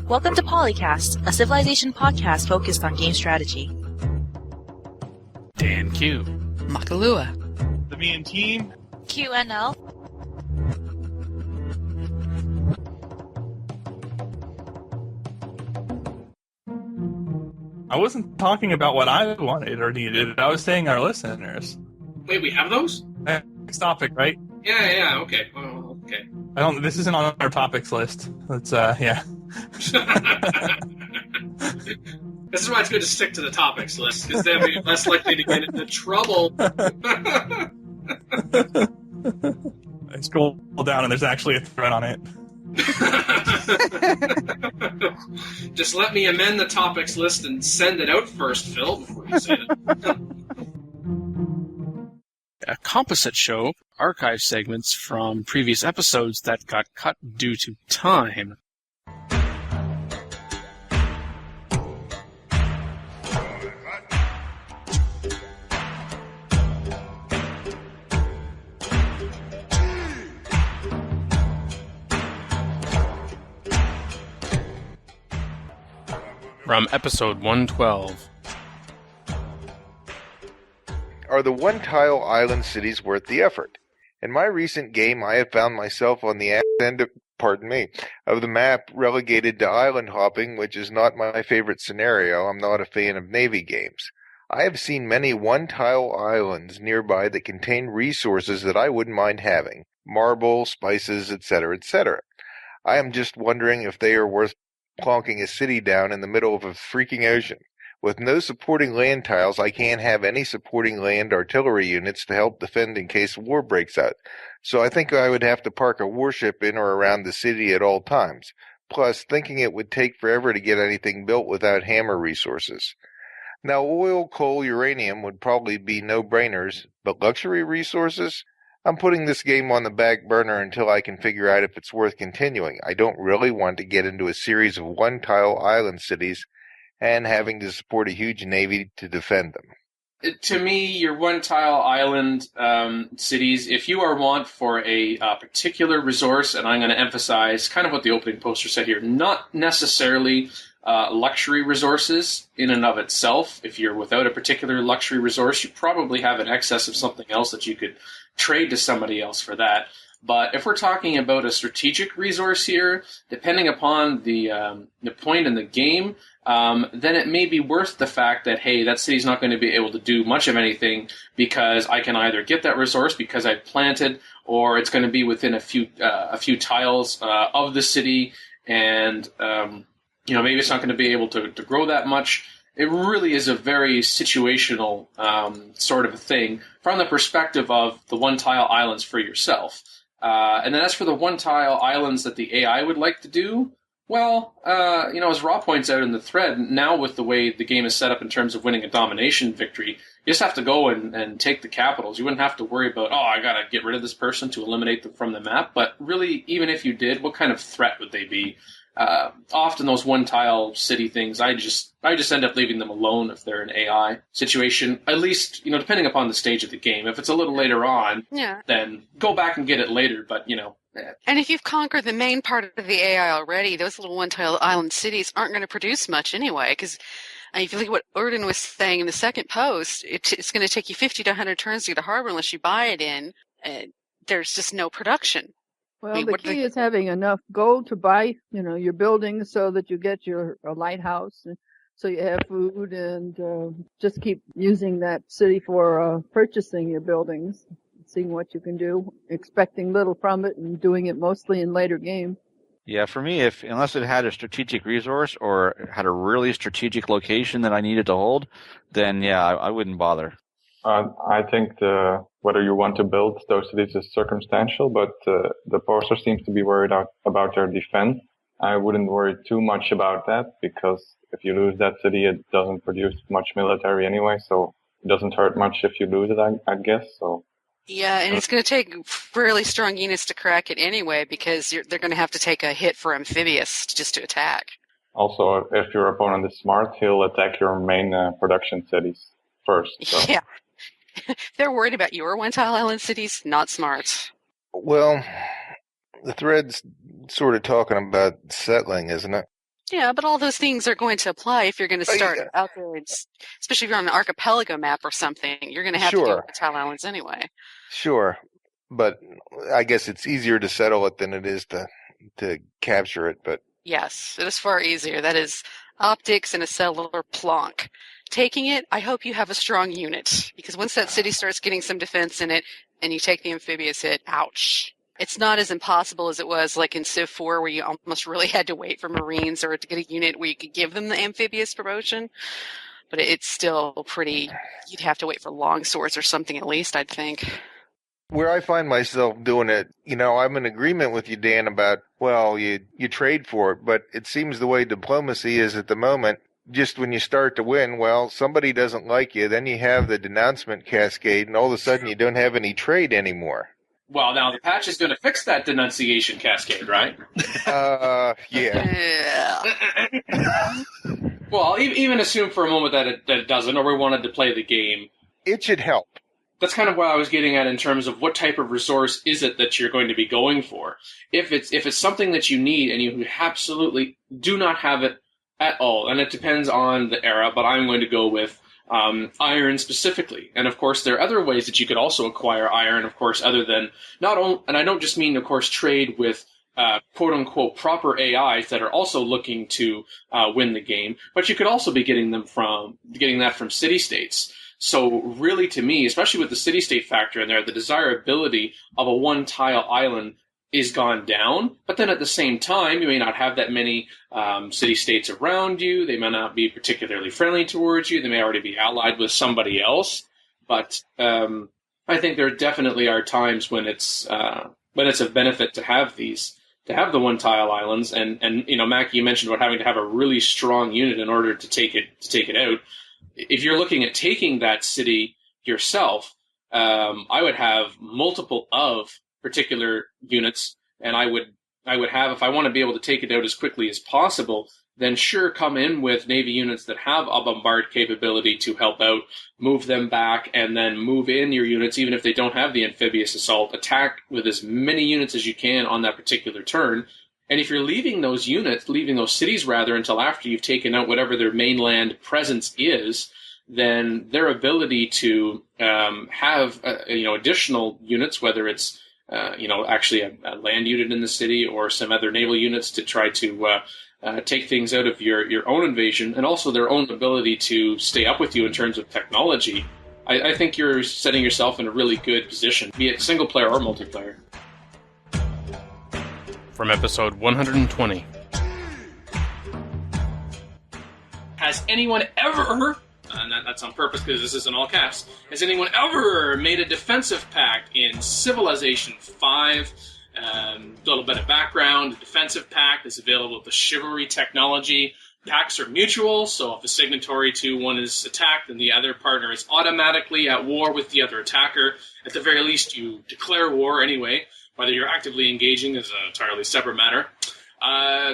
Welcome to PolyCast, a Civilization podcast focused on game strategy. DanQ. Makahlua. TheMeInTeam. QNL. I wasn't talking about what I wanted or needed. I was saying our listeners. Wait, we have those? Next topic, right? Yeah, okay. Oh, okay. This isn't on our topics list. Let's, yeah. This is why it's good to stick to the topics list, because then we're less likely to get into trouble. I scroll down and there's actually a thread on it. Just let me amend the topics list and send it out first, Phil, before you say it. A composite show, archive segments from previous episodes that got cut due to time. From episode 112. Are the one-tile island cities worth the effort? In my recent game, I have found myself on the end of the map relegated to island hopping, which is not my favorite scenario. I'm not a fan of Navy games. I have seen many one-tile islands nearby that contain resources that I wouldn't mind having. Marble, spices, etc., etc. I am just wondering if they are worth plonking a city down in the middle of a freaking ocean. With no supporting land tiles, I can't have any supporting land artillery units to help defend in case war breaks out. So I think I would have to park a warship in or around the city at all times. Plus, thinking it would take forever to get anything built without hammer resources. Now, oil, coal, uranium would probably be no-brainers, but luxury resources? I'm putting this game on the back burner until I can figure out if it's worth continuing. I don't really want to get into a series of one-tile island cities and having to support a huge navy to defend them. To me, your one-tile island cities, if you are want for a particular resource, and I'm going to emphasize kind of what the opening poster said here, not necessarily luxury resources in and of itself. If you're without a particular luxury resource, you probably have an excess of something else that you could trade to somebody else for that. But if we're talking about a strategic resource here, depending upon the point in the game, then it may be worth the fact that, hey, that city's not going to be able to do much of anything because I can either get that resource because I planted, or it's going to be within a few tiles of the city, and maybe it's not going to be able to grow that much. It really is a very situational sort of a thing from the perspective of the one-tile islands for yourself. And then as for the one-tile islands that the AI would like to do, well, as Raw points out in the thread, now with the way the game is set up in terms of winning a domination victory, you just have to go and take the capitals. You wouldn't have to worry about, I got to get rid of this person to eliminate them from the map. But really, even if you did, what kind of threat would they be? Often those one-tile city things, I just end up leaving them alone if they're an AI situation. At least, depending upon the stage of the game. If it's a little later on, then go back and get it later. But And if you've conquered the main part of the AI already, those little one-tile island cities aren't going to produce much anyway. Because if you look at what Orden was saying in the second post, it's going to take you 50 to 100 turns to get a harbor unless you buy it in. There's just no production. Well, the key is having enough gold to buy, your buildings so that you get a lighthouse, and so you have food, and just keep using that city for purchasing your buildings, seeing what you can do, expecting little from it, and doing it mostly in later game. Yeah, for me, unless it had a strategic resource or had a really strategic location that I needed to hold, then yeah, I wouldn't bother. I think whether you want to build those cities is circumstantial, but the poster seems to be worried about their defense. I wouldn't worry too much about that, because if you lose that city, it doesn't produce much military anyway, so it doesn't hurt much if you lose it, I guess. So. Yeah, and it's going to take fairly strong units to crack it anyway, because they're going to have to take a hit for amphibious just to attack. Also, if your opponent is smart, he'll attack your main production cities first. So. Yeah. They're worried about your one-tile island cities, not smart. Well, the thread's sort of talking about settling, isn't it? Yeah, but all those things are going to apply if you're going to start out there, especially if you're on an archipelago map or something. You're going to have to deal with the tile islands anyway. Sure, but I guess it's easier to settle it than it is to capture it. But yes, it is far easier. That is optics and a cellular plonk. Taking it, I hope you have a strong unit, because once that city starts getting some defense in it and you take the amphibious hit, ouch. It's not as impossible as it was like in Civ 4 where you almost really had to wait for Marines or to get a unit where you could give them the amphibious promotion. But it's still pretty, you'd have to wait for long swords or something at least, I'd think. Where I find myself doing it, I'm in agreement with you, Dan, about, well, you trade for it, but it seems the way diplomacy is at the moment, just when you start to win, well, somebody doesn't like you, then you have the denouncement cascade, and all of a sudden you don't have any trade anymore. Well, now the patch is going to fix that denunciation cascade, right? Yeah. Well, I'll even assume for a moment that it doesn't, or we wanted to play the game. It should help. That's kind of what I was getting at in terms of what type of resource is it that you're going to be going for. If it's something that you need and you absolutely do not have it at all, and it depends on the era, but I'm going to go with iron specifically. And of course, there are other ways that you could also acquire iron, of course, other than not only, and I don't just mean, of course, trade with quote unquote proper AIs that are also looking to win the game, but you could also be getting that from city-states. So really, to me, especially with the city-state factor in there, the desirability of a one-tile island is gone down. But then at the same time, you may not have that many city-states around you. They may not be particularly friendly towards you. They may already be allied with somebody else. But I think there definitely are times when it's of benefit to have the one-tile islands. And Mac, you mentioned about having to have a really strong unit in order to take it out. If you're looking at taking that city yourself, I would have multiple of particular units, and I would have, if I want to be able to take it out as quickly as possible, then sure, come in with Navy units that have a bombard capability to help out, move them back, and then move in your units, even if they don't have the amphibious assault, attack with as many units as you can on that particular turn. And if you're leaving those cities until after you've taken out whatever their mainland presence is, then their ability to have additional units, whether it's actually a land unit in the city or some other naval units to try to take things out of your own invasion, and also their own ability to stay up with you in terms of technology, I think you're setting yourself in a really good position, be it single player or multiplayer. From episode 120. Has anyone ever, and that's on purpose because this is in all caps, has anyone ever made a defensive pact in Civilization 5? A little bit of background, the defensive pact is available with the chivalry technology. Pacts are mutual, so if the signatory to one is attacked, then the other partner is automatically at war with the other attacker. At the very least, you declare war anyway. Whether you're actively engaging is an entirely separate matter.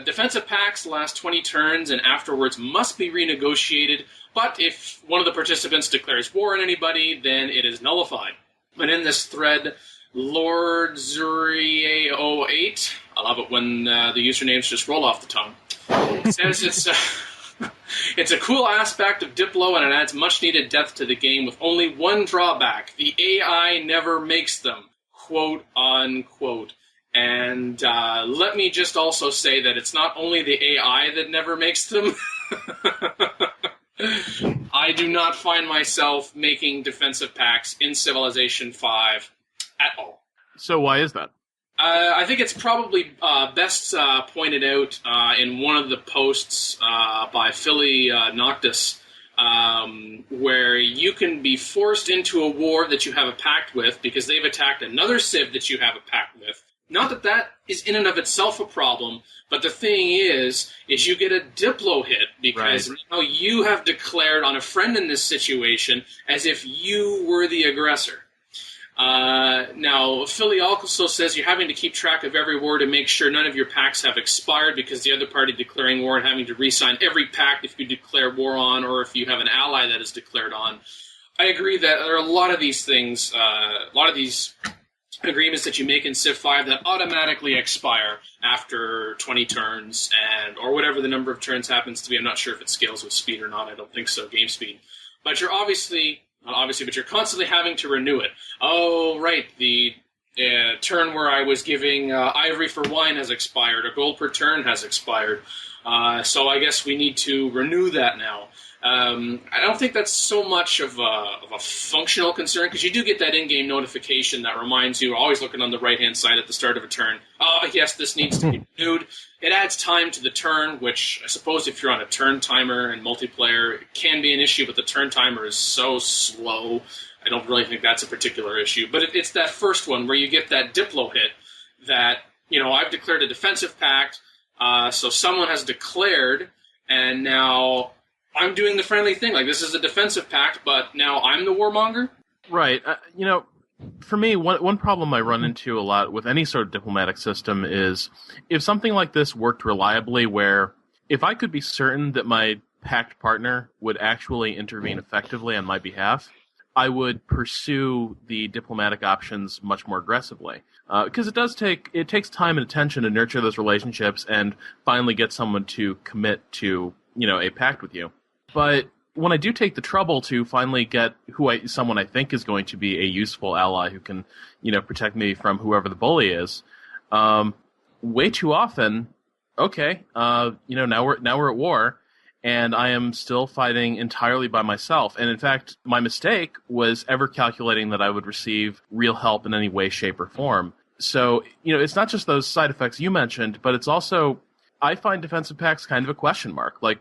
Defensive pacts last 20 turns and afterwards must be renegotiated, but if one of the participants declares war on anybody, then it is nullified. But in this thread, Lord Zurier08, I love it when the usernames just roll off the tongue, says it's a cool aspect of Diplo and it adds much-needed depth to the game with only one drawback. The AI never makes them. Quote, unquote. And let me just also say that it's not only the AI that never makes them. I do not find myself making defensive pacts in Civilization 5 at all. So why is that? I think it's probably best pointed out in one of the posts by Philly Noctis, where you can be forced into a war that you have a pact with because they've attacked another civ that you have a pact with. Not that is in and of itself a problem, but the thing is you get a Diplo hit because now you have declared on a friend in this situation as if you were the aggressor. Now, Philly also says you're having to keep track of every war to make sure none of your pacts have expired because the other party declaring war and having to re-sign every pact if you declare war on or if you have an ally that is declared on. I agree that there are a lot of these things, a lot of these agreements that you make in Civ 5 that automatically expire after 20 turns, or whatever the number of turns happens to be. I'm not sure if it scales with speed or not. I don't think so, game speed. But you're but you're constantly having to renew it. Oh, right, the turn where I was giving ivory for wine has expired. A gold per turn has expired. So I guess we need to renew that now. I don't think that's so much of a functional concern, because you do get that in-game notification that reminds you, always looking on the right-hand side at the start of a turn, yes, this needs to be renewed. It adds time to the turn, which I suppose if you're on a turn timer in multiplayer, it can be an issue, but the turn timer is so slow, I don't really think that's a particular issue. But it's that first one where you get that Diplo hit that, I've declared a defensive pact, so someone has declared, and now I'm doing the friendly thing. Like, this is a defensive pact, but now I'm the warmonger? Right. For me, one problem I run into a lot with any sort of diplomatic system is if something like this worked reliably, where if I could be certain that my pact partner would actually intervene effectively on my behalf, I would pursue the diplomatic options much more aggressively. Because it takes time and attention to nurture those relationships and finally get someone to commit to, a pact with you. But when I do take the trouble to finally get someone I think is going to be a useful ally who can, protect me from whoever the bully is, way too often, okay, now we're at war, and I am still fighting entirely by myself. And in fact, my mistake was ever calculating that I would receive real help in any way, shape, or form. So, it's not just those side effects you mentioned, but it's also, I find defensive pacts kind of a question mark. Like,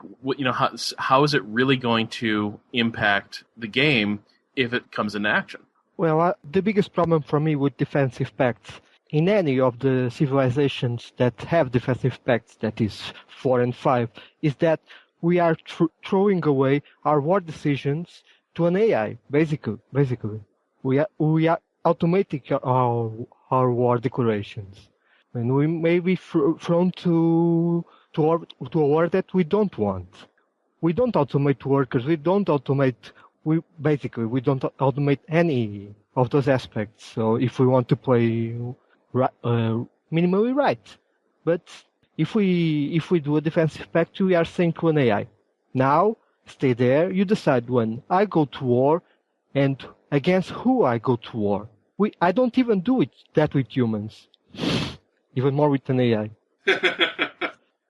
how is it really going to impact the game if it comes into action? Well, the biggest problem for me with defensive pacts in any of the civilizations that have defensive pacts, that is 4 and 5, is that we are throwing away our war decisions to an AI. Basically, we are automating our war declarations. And we may be thrown to a war that we don't want. We don't automate workers. We don't automate any of those aspects. So if we want to play minimally right, but if we do a defensive pact, we are saying to an AI, now stay there. You decide when I go to war, and against who I go to war. I don't even do that with humans. Even more with an AI.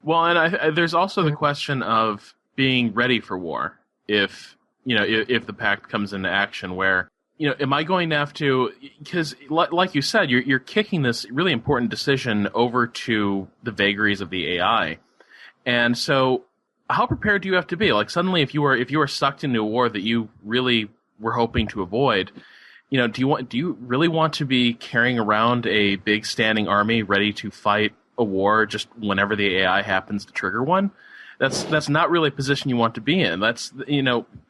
Well, and there's also the question of being ready for war. If the pact comes into action, where am I going to have to? Because, like you said, you're kicking this really important decision over to the vagaries of the AI, and so how prepared do you have to be? Like, suddenly, if you were sucked into a war that you really were hoping to avoid, do you really want to be carrying around a big standing army ready to fight a war just whenever the AI happens to trigger one? That's not really a position you want to be in. That's,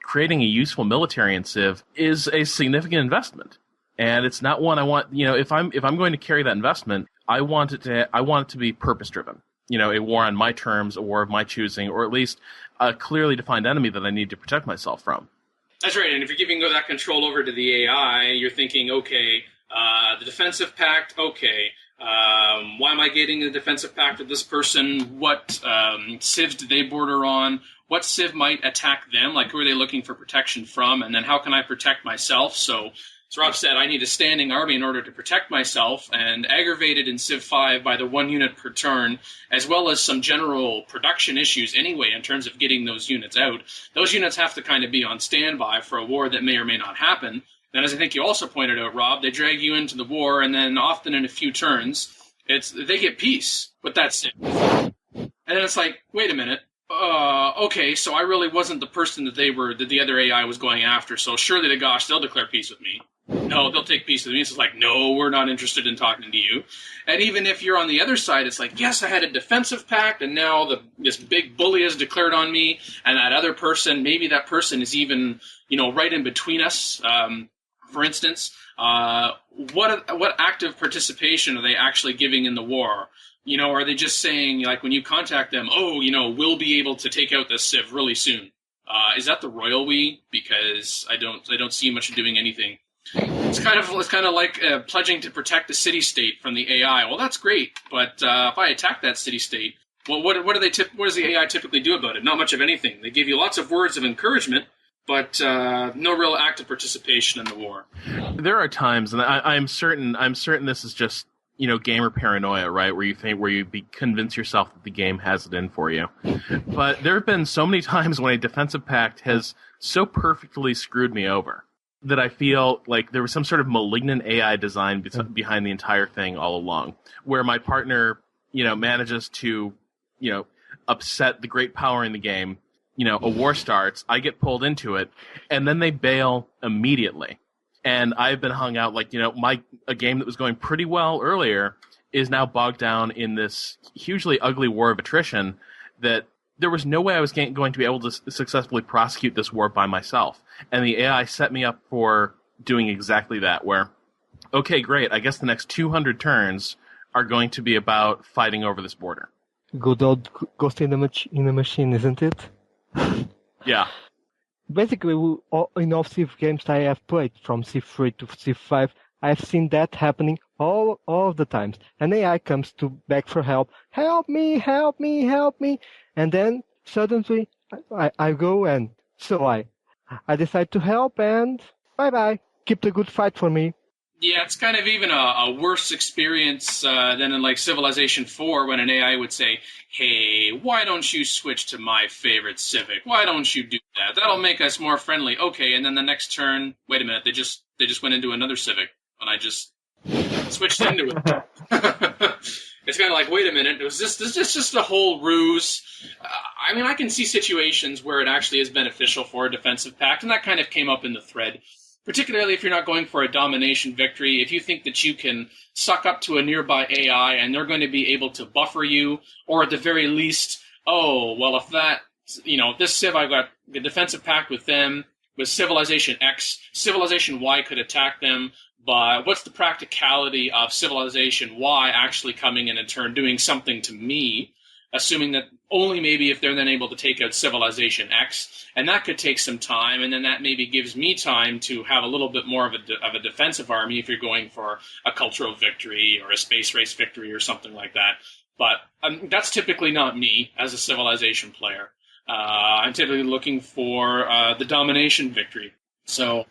creating a useful military in Civ is a significant investment, and it's not one I want. If I'm going to carry that investment, I want it to be purpose driven. A war on my terms, a war of my choosing, or at least a clearly defined enemy that I need to protect myself from. That's right, and if you're giving that control over to the AI, you're thinking, okay, the defensive pact, okay, why am I getting a defensive pact with this person? What civs do they border on? What civ might attack them? Like, who are they looking for protection from? And then how can I protect myself? So, as Rob said, I need a standing army in order to protect myself, and aggravated in Civ 5 by the 1 unit per turn, as well as some general production issues anyway in terms of getting those units out. Those units have to kind of be on standby for a war that may or may not happen. And as I think you also pointed out, Rob, they drag you into the war, and then often in a few turns, they get peace, but that's it. And then it's like, wait a minute. Okay, so I really wasn't the person that the other AI was going after, so surely to gosh, they'll declare peace with me. No, they'll take peace with me. It's like, no, we're not interested in talking to you. And even if you're on the other side, it's like, yes, I had a defensive pact, and now this big bully has declared on me, and that other person, maybe that person is even, right in between us. For instance, what active participation are they actually giving in the war? Are they just saying, like, when you contact them, we'll be able to take out this civ really soon? Is that the royal we? Because I don't see much doing anything. It's kind of like pledging to protect the city-state from the AI. Well, that's great, but if I attack that city-state, well, what does the AI typically do about it? Not much of anything. They give you lots of words of encouragement, but no real active participation in the war. There are times, and I'm certain this is just gamer paranoia, right? Where you convince yourself that the game has it in for you. But there have been so many times when a defensive pact has so perfectly screwed me over that I feel like there was some sort of malignant AI design behind the entire thing all along, where my partner, manages to, upset the great power in the game. A war starts, I get pulled into it, and then they bail immediately. And I've been hung out a game that was going pretty well earlier is now bogged down in this hugely ugly war of attrition that there was no way I was going to be able to successfully prosecute this war by myself. And the AI set me up for doing exactly that, where, okay, great, I guess the next 200 turns are going to be about fighting over this border. Good old Ghost in the Machine, isn't it? Yeah. Basically, in all Civ games I have played, from Civ 3 to Civ 5, I've seen that happening all the times. An AI comes to beg for help. Help me, help me, help me. And then suddenly I go and so I decide to help and bye-bye. Keep the good fight for me. Yeah, it's kind of even a worse experience than in Civilization 4 when an AI would say, hey, why don't you switch to my favorite Civic? Why don't you do that? That'll make us more friendly. Okay, and then the next turn, wait a minute, they just went into another Civic and I just switched into it. It's kind of like, wait a minute, is this just a whole ruse? I can see situations where it actually is beneficial for a defensive pact, and that kind of came up in the thread. Particularly if you're not going for a domination victory, if you think that you can suck up to a nearby AI and they're going to be able to buffer you, or at the very least, if this Civ, I've got a defensive pact with them, with Civilization X, Civilization Y could attack them, but what's the practicality of Civilization Y actually coming in and turn doing something to me, assuming that only maybe if they're then able to take out Civilization X, and that could take some time, and then that maybe gives me time to have a little bit more of a defensive army if you're going for a cultural victory or a space race victory or something like that. But that's typically not me as a Civilization player. I'm typically looking for the domination victory. So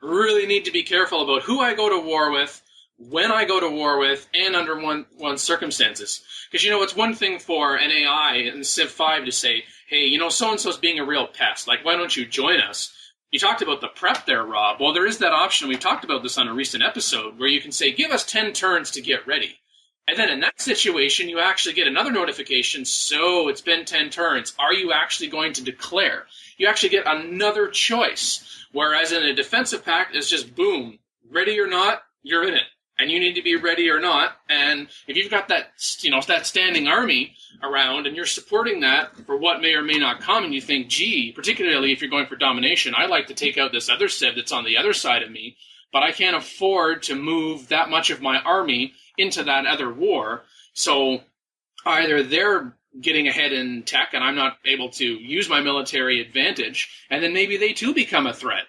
really need to be careful about who I go to war with, when I go to war with, and under one's circumstances. Because, it's one thing for an AI in Civ 5 to say, hey, so-and-so's being a real pest. Why don't you join us? You talked about the prep there, Rob. Well, there is that option. We've talked about this on a recent episode where you can say, give us 10 turns to get ready. And then in that situation, you actually get another notification. So it's been 10 turns. Are you actually going to declare? You actually get another choice. Whereas in a defensive pact, it's just boom, ready or not, you're in it. And you need to be ready or not. And if you've got that, that standing army around and you're supporting that for what may or may not come, and you think, gee, particularly if you're going for domination, I'd like to take out this other Civ that's on the other side of me, but I can't afford to move that much of my army into that other war. So either they're getting ahead in tech and I'm not able to use my military advantage, and then maybe they too become a threat.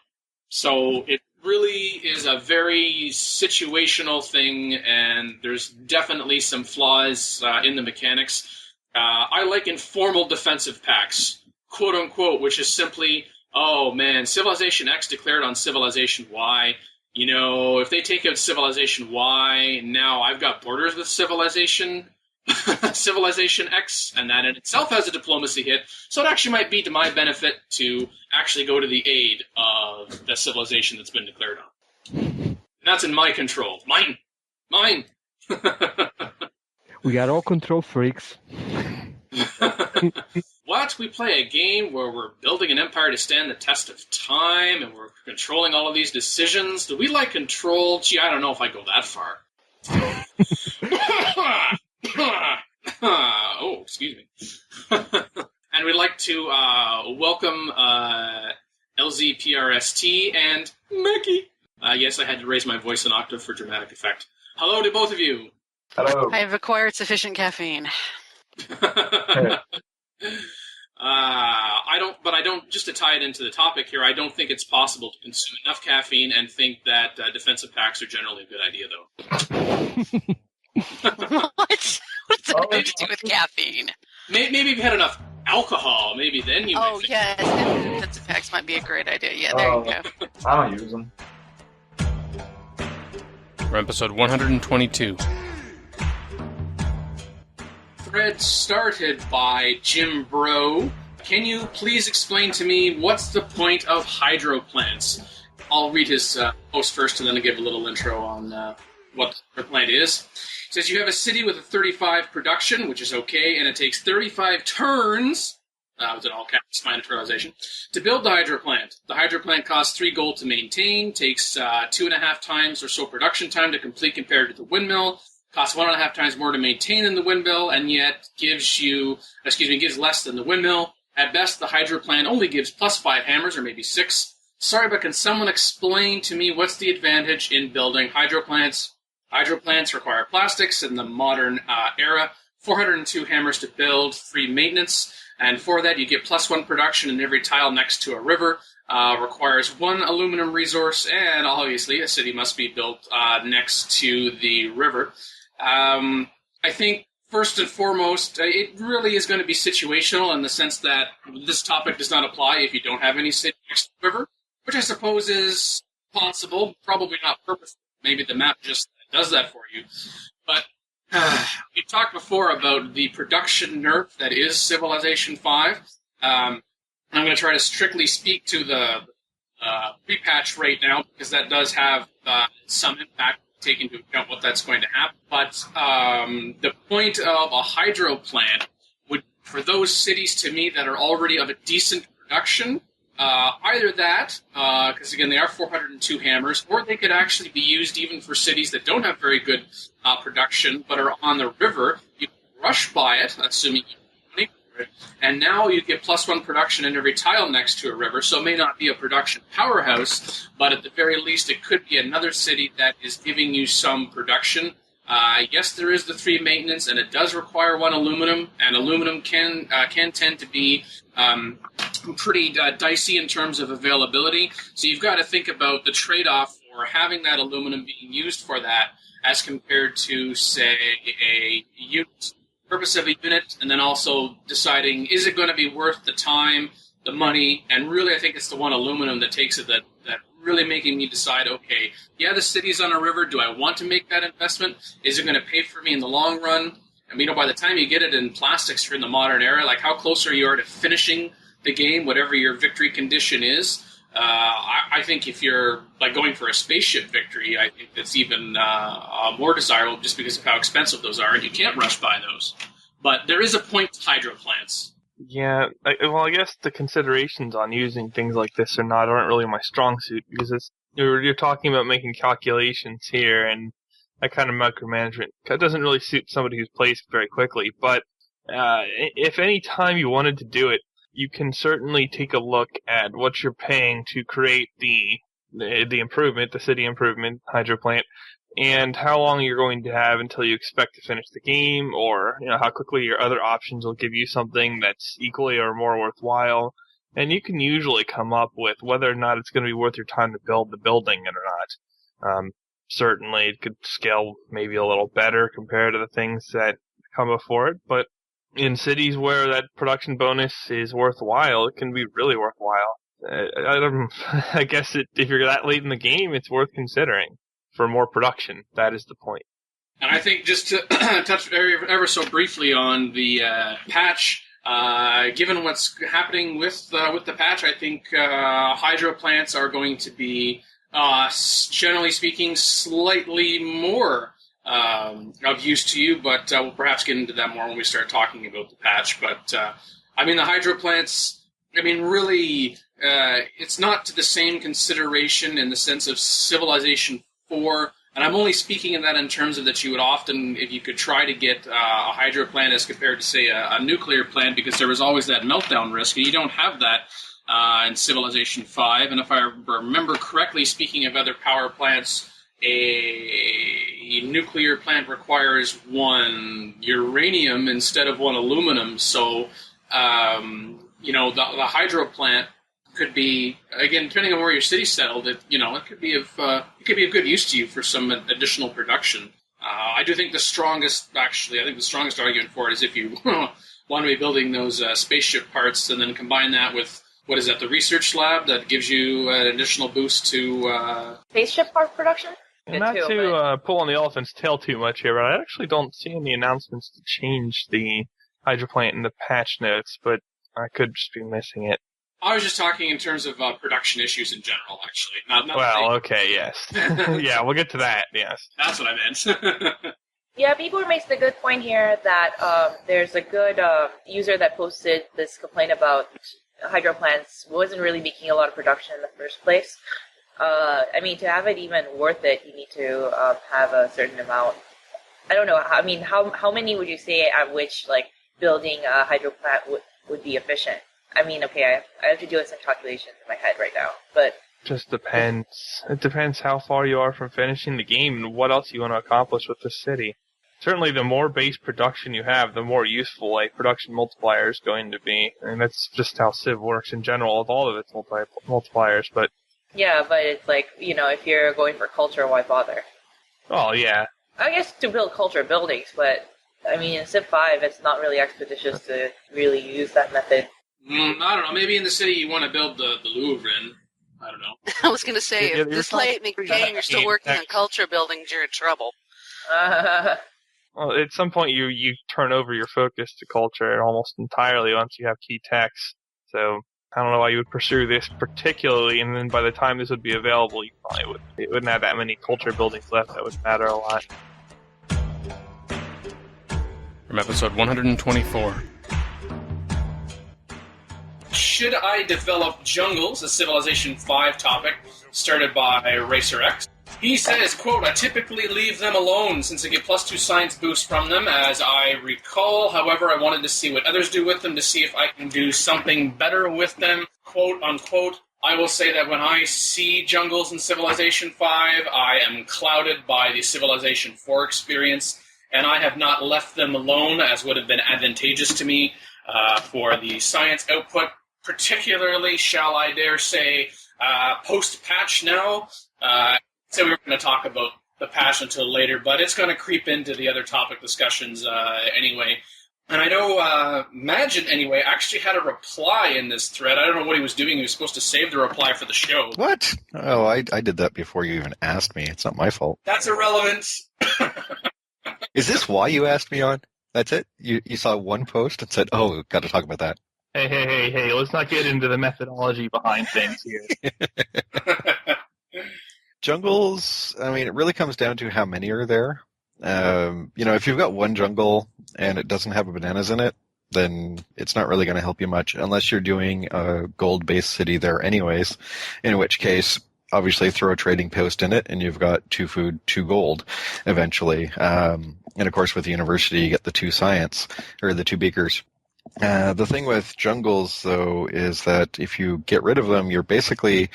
So it really is a very situational thing, and there's definitely some flaws in the mechanics. I like informal defensive pacts, quote unquote, which is simply, oh man, Civilization X declared on Civilization Y. If they take out Civilization Y, now I've got borders with Civilization X, and that in itself has a diplomacy hit, so it actually might be to my benefit to actually go to the aid of the civilization that's been declared on. And that's in my control. Mine! We are all control freaks. What? We play a game where we're building an empire to stand the test of time, and we're controlling all of these decisions? Do we like control? Gee, I don't know if I go that far. Oh, excuse me. And we'd like to welcome LZPRST and Mickey. Yes, I had to raise my voice an octave for dramatic effect. Hello to both of you. Hello. I have acquired sufficient caffeine. I don't. Just to tie it into the topic here, I don't think it's possible to consume enough caffeine and think that defensive packs are generally a good idea, though. What? What's that got to do with caffeine? Maybe if you had enough alcohol, maybe then you. Oh yes, defensive packs might be a great idea. Yeah, there you go. I don't use them. For episode 122. Thread started by Jim Bro. Can you please explain to me what's the point of hydro plants? I'll read his post first and then I'll give a little intro on what the plant is. It says you have a city with a 35 production, which is okay, and it takes 35 turns, with an all caps miniaturization, to build the hydro plant. The hydro plant costs 3 gold to maintain, takes 2.5 times or so production time to complete compared to the windmill, costs 1.5 times more to maintain than the windmill, and yet gives less than the windmill. At best, the hydro plant only gives +5 hammers, or maybe 6. Sorry, but can someone explain to me what's the advantage in building hydro plants? Hydro plants require plastics in the modern era. 402 hammers to build, 3 maintenance, and for that you get +1 production in every tile next to a river. Requires 1 aluminum resource, and obviously a city must be built next to the river. I think first and foremost, it really is going to be situational in the sense that this topic does not apply if you don't have any city next to the river, which I suppose is possible, probably not purposeful. Maybe the map just does that for you. But we talked before about the production nerf that is Civilization 5. I'm going to try to strictly speak to the pre-patch right now, because that does have some impact, take into account what that's going to happen. But the point of a hydro plant would, for those cities to me that are already of a decent production, either that, because again they are 402 hammers, or they could actually be used even for cities that don't have very good production but are on the river. You can rush by it, assuming you have money for it, and now you get +1 production in every tile next to a river, so it may not be a production powerhouse, but at the very least it could be another city that is giving you some production. Yes, there is the 3 maintenance, and it does require 1 aluminum, and aluminum can tend to be pretty dicey in terms of availability. So you've got to think about the trade-off for having that aluminum being used for that as compared to, say, a unit, purpose of a unit, and then also deciding, is it going to be worth the time, the money, and really I think it's the 1 aluminum that takes it that really making me decide, okay, yeah, the city's on a river, do I want to make that investment? Is it going to pay for me in the long run? I mean, by the time you get it in plastics for in the modern era, like how closer you are to finishing the game, whatever your victory condition is, I think if you're like going for a spaceship victory, I think that's even more desirable just because of how expensive those are, and you can't rush by those. But there is a point to hydro plants. Yeah, I guess the considerations on using things like this aren't really my strong suit, because you're talking about making calculations here, and that kind of micromanagement that doesn't really suit somebody who's plays very quickly. But if any time you wanted to do it, you can certainly take a look at what you're paying to create the improvement, the city improvement hydro plant, and how long you're going to have until you expect to finish the game, or how quickly your other options will give you something that's equally or more worthwhile. And you can usually come up with whether or not it's going to be worth your time to build the building or not. Certainly it could scale maybe a little better compared to the things that come before it, but in cities where that production bonus is worthwhile, it can be really worthwhile. I guess if you're that late in the game, it's worth considering for more production. That is the point. And I think just to touch ever so briefly on the patch, given what's happening with the patch, I think hydro plants are going to be, generally speaking, slightly more of use to you, but we'll perhaps get into that more when we start talking about the patch. But, the hydro plants, really, it's not to the same consideration in the sense of Civilization 4, and I'm only speaking in that in terms of that you would often, if you could try to get a hydro plant as compared to, say, a nuclear plant, because there was always that meltdown risk, and you don't have that in Civilization 5. And if I remember correctly, speaking of other power plants, a nuclear plant requires 1 uranium instead of 1 aluminum, so the hydro plant could be, again, depending on where your city's settled, it could be of good use to you for some additional production. I do think the strongest argument for it is if you want to be building those spaceship parts and then combine that with, what is that, the research lab that gives you an additional boost to... Spaceship part production? Not to pull on the elephant's tail too much here, but I actually don't see any announcements to change the hydro plant in the patch notes, but I could just be missing it. I was just talking in terms of production issues in general, actually. Okay, yes. Yeah, we'll get to that, yes. That's what I meant. Yeah, Bieber makes the good point here that there's a good user that posted this complaint about hydro plants wasn't really making a lot of production in the first place. I mean, to have it even worth it, you need to have a certain amount. I don't know. I mean, how many would you say at which building a hydro plant would be efficient? I mean, okay, I have to do some calculations in my head right now, but... Just depends. It depends how far you are from finishing the game and what else you want to accomplish with the city. Certainly, the more base production you have, the more useful a production multiplier is going to be. And that's just how Civ works in general with all of its multipliers, but... Yeah, but it's if you're going for culture, why bother? Oh, yeah. I guess to build culture buildings, but, I mean, in Civ 5, it's not really expeditious to really use that method. I don't know. Maybe in the city you want to build the Louvre in. I don't know. I was going to say, if this late in the game you're still working on culture buildings, you're in trouble. Well, at some point you turn over your focus to culture almost entirely once you have key techs. So I don't know why you would pursue this particularly, and then by the time this would be available, you probably wouldn't have that many culture buildings left. That would matter a lot. From episode 124. Should I develop jungles, a Civilization 5 topic, started by Racer X? He says, quote, I typically leave them alone since I get +2 science boost from them, as I recall. However, I wanted to see what others do with them to see if I can do something better with them, quote, unquote. I will say that when I see jungles in Civilization 5, I am clouded by the Civilization 4 experience, and I have not left them alone, as would have been advantageous to me for the science output. Particularly, shall I dare say, post-patch now. So we were going to talk about the patch until later, but it's going to creep into the other topic discussions anyway. And I know Magin, anyway, actually had a reply in this thread. I don't know what he was doing. He was supposed to save the reply for the show. What? Oh, I did that before you even asked me. It's not my fault. That's irrelevant. Is this why you asked me on? That's it? You saw one post and said, oh, got to talk about that. Hey, let's not get into the methodology behind things here. Jungles, I mean, it really comes down to how many are there. If you've got one jungle and it doesn't have bananas in it, then it's not really going to help you much unless you're doing a gold-based city there anyways, in which case, obviously throw a trading post in it and you've got 2 food, 2 gold eventually. And of course with the university you get the 2 science, or the 2 beakers. The thing with jungles, though, is that if you get rid of them, you're basically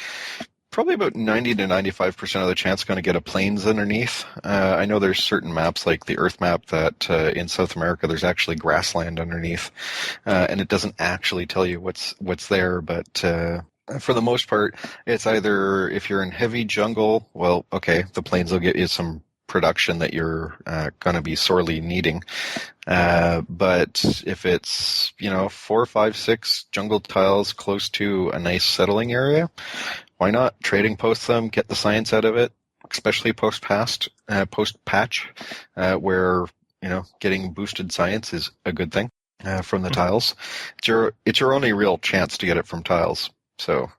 probably about 90 to 95% of the chance going to get a plains underneath. I know there's certain maps, like the Earth map, that in South America there's actually grassland underneath, and it doesn't actually tell you what's there, but for the most part, it's either, if you're in heavy jungle, well, okay, the plains will get you some production that you're going to be sorely needing. But if it's, 4, 5, 6 jungle tiles close to a nice settling area, why not trading post them, get the science out of it, especially post-patch, where, getting boosted science is a good thing from the tiles. It's your only real chance to get it from tiles. So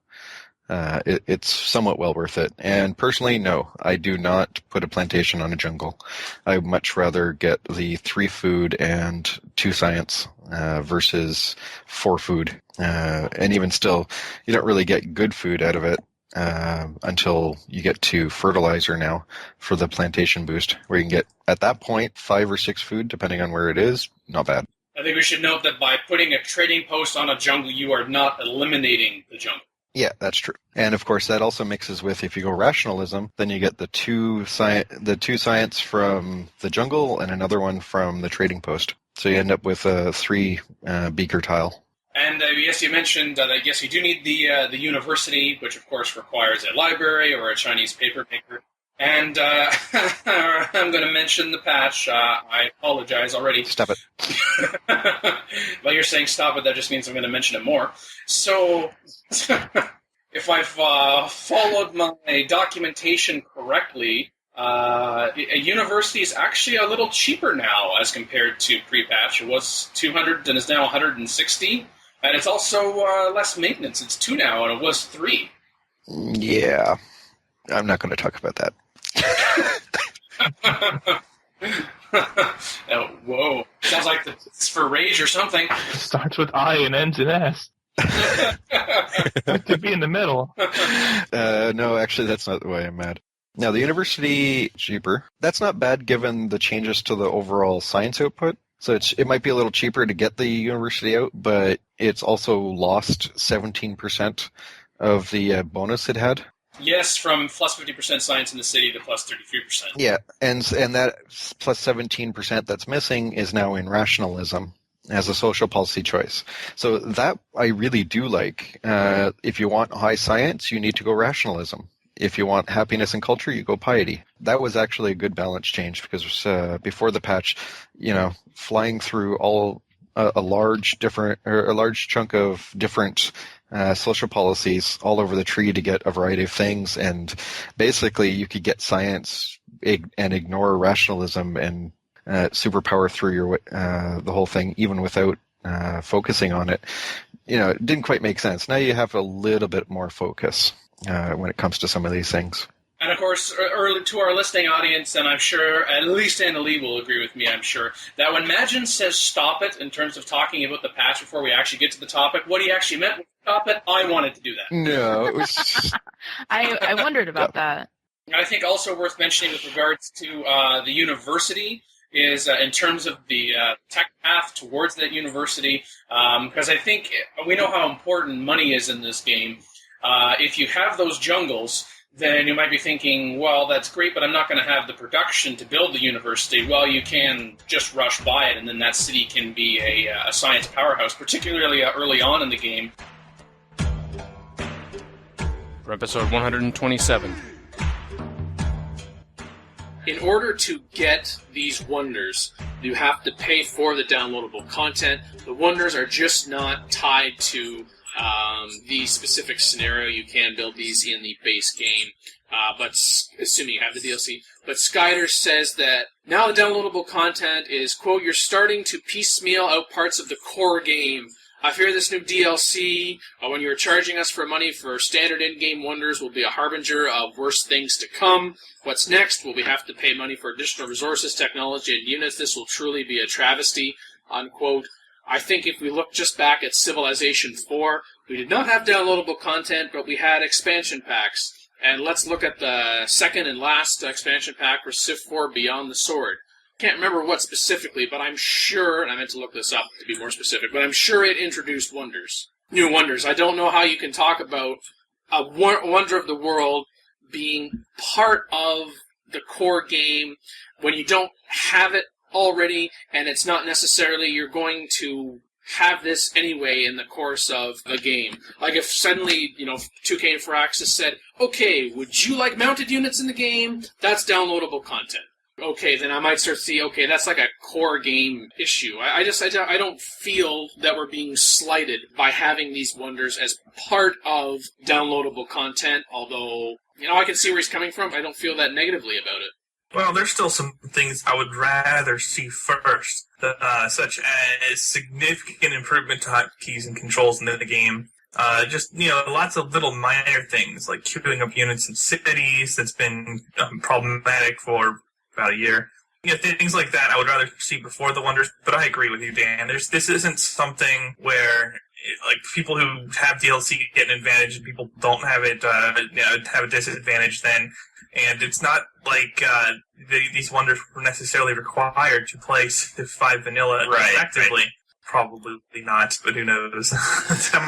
it's somewhat well worth it. And personally, no, I do not put a plantation on a jungle. I would much rather get the 3 food and 2 science versus 4 food. And even still, you don't really get good food out of it until you get to fertilizer now for the plantation boost, where you can get, at that point, 5 or 6 food, depending on where it is. Not bad. I think we should note that by putting a trading post on a jungle, you are not eliminating the jungle. Yeah, that's true. And of course, that also mixes with, if you go rationalism, then you get the 2 science from the jungle and another one from the trading post. So you end up with a 3 beaker tile. And yes, you mentioned that yes, you do need the university, which of course requires a library or a Chinese paper maker. And I'm going to mention the patch. I apologize already. Stop it. Well, you're saying stop it, that just means I'm going to mention it more. So, if I've followed my documentation correctly, a university is actually a little cheaper now as compared to pre-patch. It was 200 and is now 160. And it's also less maintenance. It's 2 now, and it was 3. Yeah. I'm not going to talk about that. Oh, whoa. Sounds like it's for Rage or something. Starts with I and ends in S. To be in the middle. No, actually, that's not the way I'm mad. Now, the university cheaper. That's not bad given the changes to the overall science output. So it might be a little cheaper to get the university out, but it's also lost 17% of the bonus it had. Yes, from plus 50% science in the city to plus 33%. Yeah, and that plus 17% that's missing is now in rationalism as a social policy choice. So that I really do like. If you want high science, you need to go rationalism. If you want happiness and culture, you go piety. That was actually a good balance change because before the patch, flying through a large chunk of different social policies all over the tree to get a variety of things, and basically you could get science and ignore rationalism and superpower through the whole thing even without focusing on it. It didn't quite make sense. Now you have a little bit more focus when it comes to some of these things. And of course, early to our listening audience, and I'm sure at least Anna Lee will agree with me, I'm sure, that when Magin says stop it in terms of talking about the patch before we actually get to the topic, what he actually meant was stop it. I wanted to do that. No, it was... I wondered about that. I think also worth mentioning with regards to the university is in terms of the tech path towards that university, because I think we know how important money is in this game. If you have those jungles, then you might be thinking, well, that's great, but I'm not going to have the production to build the university. Well, you can just rush by it, and then that city can be a science powerhouse, particularly early on in the game. For episode 127. In order to get these wonders, you have to pay for the downloadable content. The wonders are just not tied to the specific scenario. You can build these in the base game, but assuming you have the DLC. But Skyder says that now the downloadable content is, quote, you're starting to piecemeal out parts of the core game. I fear this new DLC, when you are charging us for money for standard in-game wonders, will be a harbinger of worse things to come. What's next? Will we have to pay money for additional resources, technology, and units? This will truly be a travesty, unquote. I think if we look just back at Civilization 4, we did not have downloadable content, but we had expansion packs. And let's look at the second and last expansion pack for Civ 4 Beyond the Sword. Can't remember what specifically, but I'm sure, and I meant to look this up to be more specific, but I'm sure it introduced wonders. New wonders. I don't know how you can talk about a wonder of the world being part of the core game when you don't have it already, and it's not necessarily you're going to have this anyway in the course of a game. Like if suddenly, 2K and Firaxis said, okay, would you like mounted units in the game? That's downloadable content. Okay, then I might start to see, okay, that's like a core game issue. I don't feel that we're being slighted by having these wonders as part of downloadable content, although, I can see where he's coming from. I don't feel that negatively about it. Well, there's still some things I would rather see first, such as significant improvement to hotkeys and controls in the game. Lots of little minor things, like queuing up units in cities that's been problematic for about a year. Things like that I would rather see before the wonders, but I agree with you, Dan. This isn't something where people who have DLC get an advantage and people don't have it have a disadvantage then. And it's not like these wonders were necessarily required to play Civ 5 vanilla effectively. Right. Probably not, but who knows?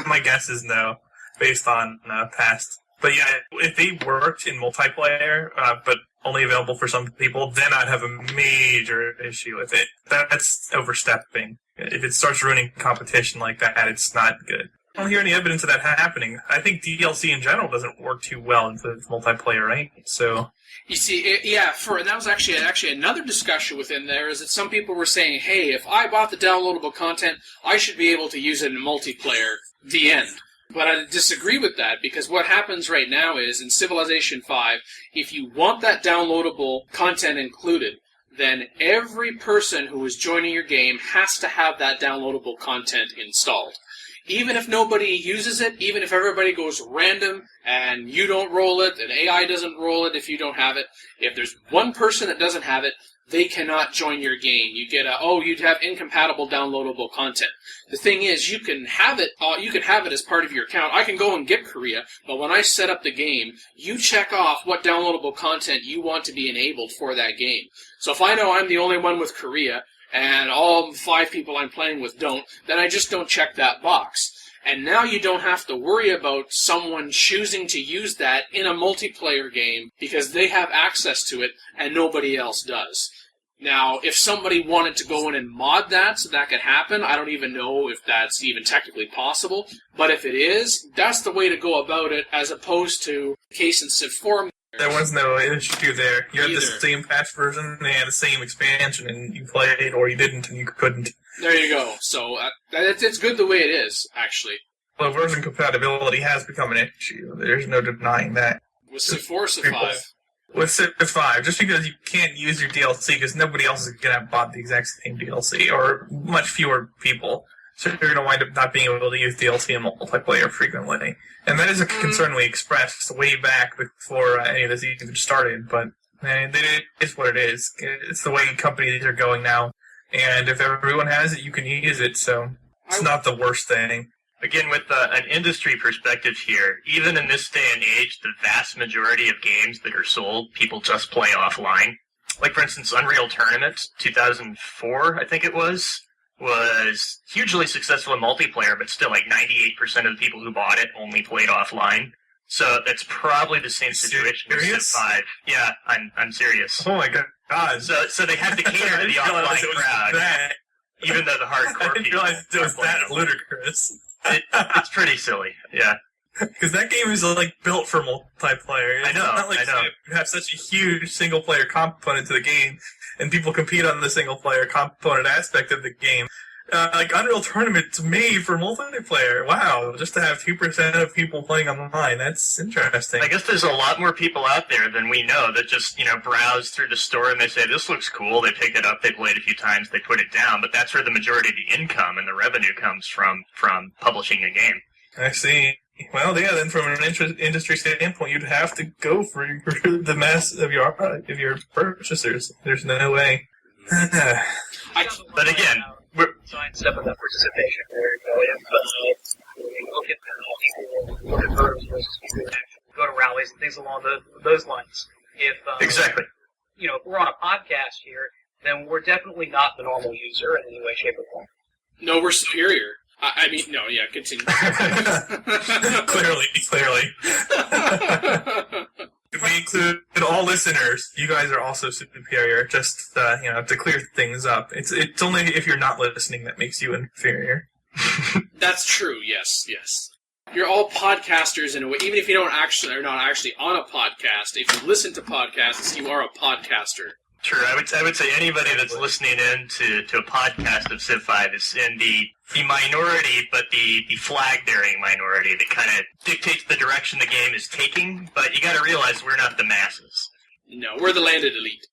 My guess is no, based on past. But yeah, if they worked in multiplayer, but only available for some people, then I'd have a major issue with it. That's overstepping. If it starts ruining competition like that, it's not good. I don't hear any evidence of that happening. I think DLC in general doesn't work too well into multiplayer, right? So you see, and that was actually another discussion within there, is that some people were saying, hey, if I bought the downloadable content, I should be able to use it in multiplayer. The end. But I disagree with that, because what happens right now is, in Civilization 5, if you want that downloadable content included, then every person who is joining your game has to have that downloadable content installed. Even if nobody uses it, even if everybody goes random and you don't roll it, and AI doesn't roll it if you don't have it, if there's one person that doesn't have it, they cannot join your game. You get you'd have incompatible downloadable content. The thing is, you can have it as part of your account. I can go and get Korea, but when I set up the game, you check off what downloadable content you want to be enabled for that game. So if I know I'm the only one with Korea, and all 5 people I'm playing with don't, then I just don't check that box. And now you don't have to worry about someone choosing to use that in a multiplayer game because they have access to it and nobody else does. Now, if somebody wanted to go in and mod that so that could happen, I don't even know if that's even technically possible. But if it is, that's the way to go about it, as opposed to the case in Civ 4. There was no issue there. You had the same patch version and the same expansion, and you played or you didn't, and you couldn't. There you go. So it's good the way it is, actually. Well, version compatibility has become an issue. There's no denying that. With Civ 4 or Civ 5? With Civ 5, just because you can't use your DLC because nobody else is going to have bought the exact same DLC, or much fewer people. So you're going to wind up not being able to use DLC in multiplayer frequently. And that is a concern we expressed way back before any of this even started, but it is what it is. It's the way companies are going now. And if everyone has it, you can use it, so it's not the worst thing. Again, with an industry perspective here, even in this day and age, the vast majority of games that are sold, people just play offline. Like, for instance, Unreal Tournament, 2004, I think it was hugely successful in multiplayer, but still, like, 98% of the people who bought it only played offline. So that's probably the same situation with Civ 5. Yeah, I'm serious. Oh my god. So they have to cater to the offline crowd, even though the hardcore people... I didn't realize it was that ludicrous. It's pretty silly, yeah. Because that game is like built for multiplayer. It's not like you have such a huge single-player component to the game, and people compete on the single-player component aspect of the game. Like Unreal Tournament's made for multiplayer. Wow, just to have 2% of people playing online, that's interesting. I guess there's a lot more people out there than we know that just, browse through the store and they say, this looks cool, they pick it up, they play it a few times, they put it down, but that's where the majority of the income and the revenue comes from publishing a game. I see. Well, yeah, then from an industry standpoint, you'd have to go for the mass of your purchasers. There's no way. But again... Sign step of that participation. There you go. Look at voters versus people who go to rallies and things along those lines. Exactly. If we're on a podcast here, then we're definitely not the normal user in any way, shape, or form. No, we're superior. Continue. Clearly. If we include all listeners, you guys are also superior, just, to clear things up. It's only if you're not listening that makes you inferior. That's true, yes. You're all podcasters in a way. Even if you are not actually on a podcast, if you listen to podcasts, you are a podcaster. True. I would say anybody that's listening in to a podcast of Civ 5 is in the minority, but the flag-bearing minority that kind of dictates the direction the game is taking. But you got to realize we're not the masses. No, we're the landed elite.